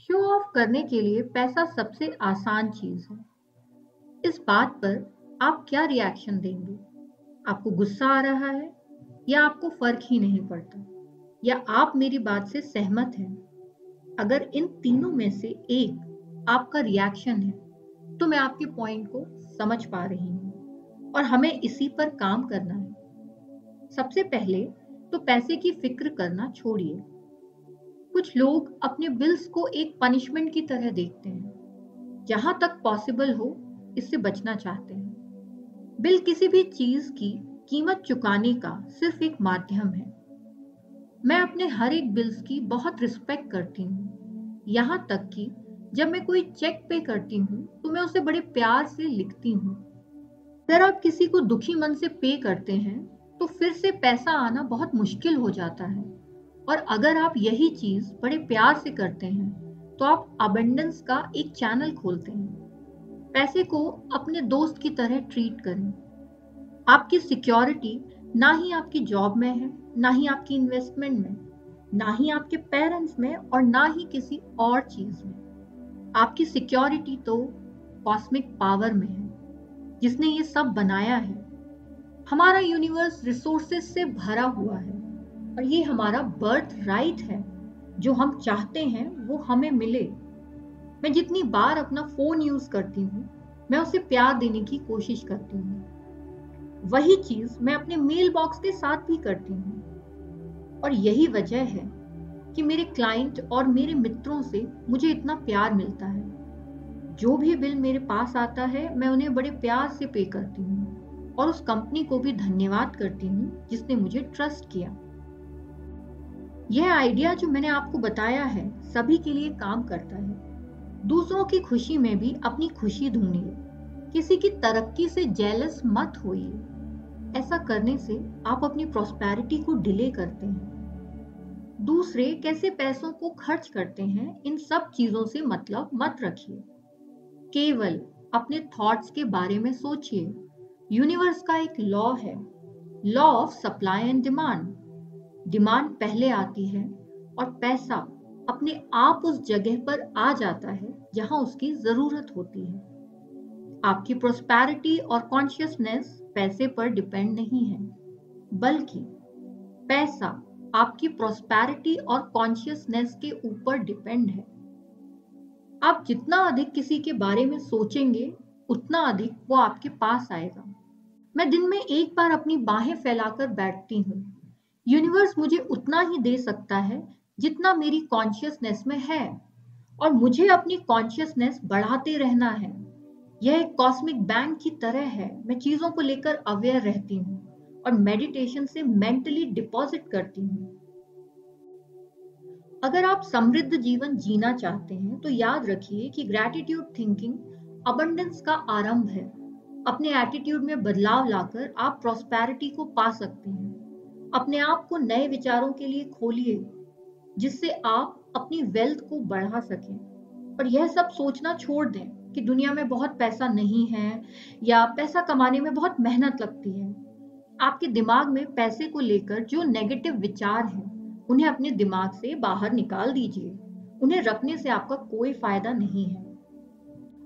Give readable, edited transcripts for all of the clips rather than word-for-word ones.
Show off करने के लिए पैसा सबसे आसान चीज है। इस बात पर आप क्या रिएक्शन देंगे? आपको गुस्सा आ रहा है या आपको फर्क ही नहीं पड़ता, या आप मेरी बात से सहमत हैं? अगर इन तीनों में से एक आपका रिएक्शन है तो मैं आपके पॉइंट को समझ पा रही हूँ और हमें इसी पर काम करना है। सबसे पहले तो पैसे की फिक्र करना छोड़िए। कुछ लोग अपने बिल्स को एक पनिशमेंट की तरह देखते हैं, जहां तक पॉसिबल हो इससे बचना चाहते हैं। बिल किसी भी चीज की कीमत चुकाने का सिर्फ एक माध्यम है। मैं अपने हर एक बिल्स की बहुत रिस्पेक्ट करती हूँ, यहाँ तक कि जब मैं कोई चेक पे करती हूँ तो मैं उसे बड़े प्यार से लिखती हूँ। अगर आप किसी को दुखी मन से पे करते हैं तो फिर से पैसा आना बहुत मुश्किल हो जाता है, और अगर आप यही चीज बड़े प्यार से करते हैं तो आप अबंडेंस का एक चैनल खोलते हैं। पैसे को अपने दोस्त की तरह ट्रीट करें। आपकी सिक्योरिटी ना ही आपकी जॉब में है, ना ही आपकी इन्वेस्टमेंट में, ना ही आपके पेरेंट्स में, और ना ही किसी और चीज में। आपकी सिक्योरिटी तो कॉस्मिक पावर में है, जिसने ये सब बनाया है। हमारा यूनिवर्स रिसोर्सेज से भरा हुआ है और ये हमारा बर्थ राइट है। जो हम चाहते हैं वो हमें मिले। मैं जितनी बार अपना फोन यूज करती हूँ, मैं उसे प्यार देने की कोशिश करती हूँ। वही चीज मैं अपने मेल बॉक्स के साथ भी करती हूँ, और यही वजह है कि मेरे क्लाइंट और मेरे मित्रों से मुझे इतना प्यार मिलता है। जो भी बिल मेरे पास आता है मैं उन्हें बड़े प्यार से पे करती हूँ, और उस कंपनी को भी धन्यवाद करती हूँ जिसने मुझे ट्रस्ट किया। यह आइडिया जो मैंने आपको बताया है सभी के लिए काम करता है। दूसरों की खुशी में भी अपनी खुशी ढूंढिए। किसी की तरक्की से जेलस मत होइए। ऐसा करने से आप अपनी प्रॉस्पेरिटी को डिले करते हैं। दूसरे कैसे पैसों को खर्च करते हैं, इन सब चीजों से मतलब मत रखिए। केवल अपने थॉट्स के बारे में सोचिए। यूनिवर्स का एक लॉ है, law of supply and demand. Demand पहले आती है और पैसा अपने आप उस जगह पर आ जाता है जहां उसकी जरूरत होती है। आपकी प्रॉस्पेरिटी और कॉन्शियसनेस पैसे पर डिपेंड नहीं है, बल्कि पैसा आपकी प्रॉस्पेरिटी और कॉन्शियसनेस के ऊपर डिपेंड है। आप जितना अधिक किसी के बारे में सोचेंगे, उतना अधिक वो आपके पास आएगा। मैं दिन में एक बार अपनी बाहें फैलाकर बैठती हूँ। यूनिवर्स मुझे उतना ही दे सकता है जितना मेरी कॉन्शियसनेस में है, और मुझे अपनी कॉन्शियसनेस बढ़ाते रहना है। यह एक कॉस्मिक बैंक की तरह है। मैं चीजों को लेकर अवेयर रहती हूँ और मेडिटेशन से मेंटली डिपॉजिट करती हूँ। अगर आप समृद्ध जीवन जीना चाहते हैं तो याद रखिए कि ग्रैटिट्यूड थिंकिंग अबंडेंस का आरंभ है। अपने एटीट्यूड में बदलाव लाकर आप प्रॉस्पेरिटी को पा सकते हैं। अपने आप को नए विचारों के लिए खोलिए, जिससे आप अपनी वेल्थ को बढ़ा सकें। और यह सब सोचना छोड़ दें कि दुनिया में बहुत पैसा नहीं है या पैसा कमाने में बहुत मेहनत लगती है। आपके दिमाग में पैसे को लेकर जो नेगेटिव विचार हैं, उन्हें अपने दिमाग से बाहर निकाल दीजिए। उन्हें रखने से आपका कोई फायदा नहीं है।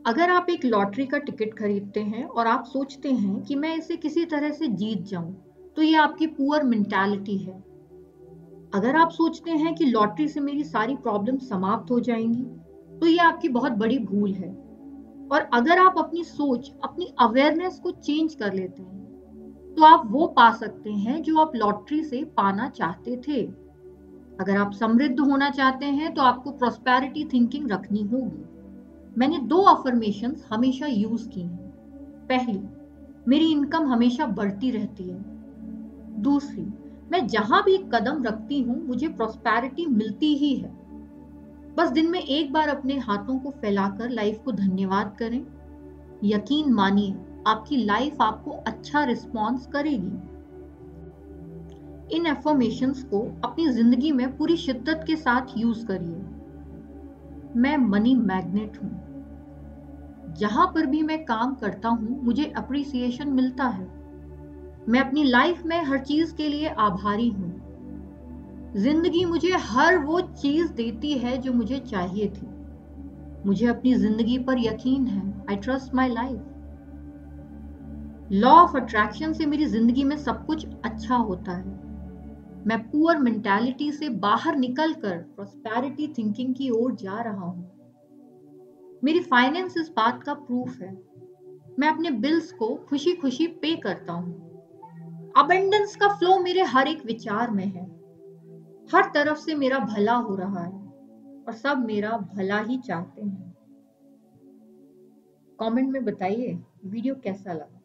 अगर आप एक लॉटरी का टिकट खरीदते हैं और आप सोचते हैं कि मैं इसे किसी तरह से जीत जाऊं, तो ये आपकी पुअर मेंटालिटी है। अगर आप सोचते हैं कि लॉटरी से मेरी सारी प्रॉब्लम समाप्त हो जाएंगी, तो ये आपकी बहुत बड़ी भूल है। और अगर आप अपनी सोच, अपनी अवेयरनेस को चेंज कर लेते हैं, तो आप वो पा सकते हैं जो आप लॉटरी से पाना चाहते थे। अगर आप समृद्ध होना चाहते हैं तो आपको प्रॉस्पेरिटी थिंकिंग रखनी होगी। मैंने 2 अफर्मेशंस हमेशा यूज की हैं। पहली, मेरी इनकम हमेशा बढ़ती रहती है। दूसरी, मैं जहां भी कदम रखती हूँ मुझे प्रॉस्पेरिटी मिलती ही है। बस दिन में एक बार अपने हाथों को फैलाकर लाइफ को धन्यवाद करें। यकीन मानिए, आपकी लाइफ आपको अच्छा रिस्पॉन्स करेगी। इन अफर्मेशंस को अपनी जिंदगी में पूरी शिद्दत के साथ यूज करिए। मैं मनी मैग्नेट हूं। जहां पर भी मैं काम करता हूं मुझे अप्रिसिएशन मिलता है। मैं अपनी लाइफ में हर चीज के लिए आभारी हूं। जिंदगी मुझे हर वो चीज देती है जो मुझे चाहिए थी। मुझे अपनी जिंदगी पर यकीन है। I trust my life. Law of attraction से मेरी जिंदगी में सब कुछ अच्छा होता है। मैं पुअर मेंटालिटी से बाहर निकलकर प्रॉस्पेरिटी थिंकिंग की ओर जा रहा हूं। मेरी फाइनेंस इस बात का प्रूफ है। मैं अपने बिल्स को खुशी खुशी पे करता हूँ। अबंडेंस का फ्लो मेरे हर एक विचार में है। हर तरफ से मेरा भला हो रहा है और सब मेरा भला ही चाहते हैं। कमेंट में बताइए वीडियो कैसा लगा।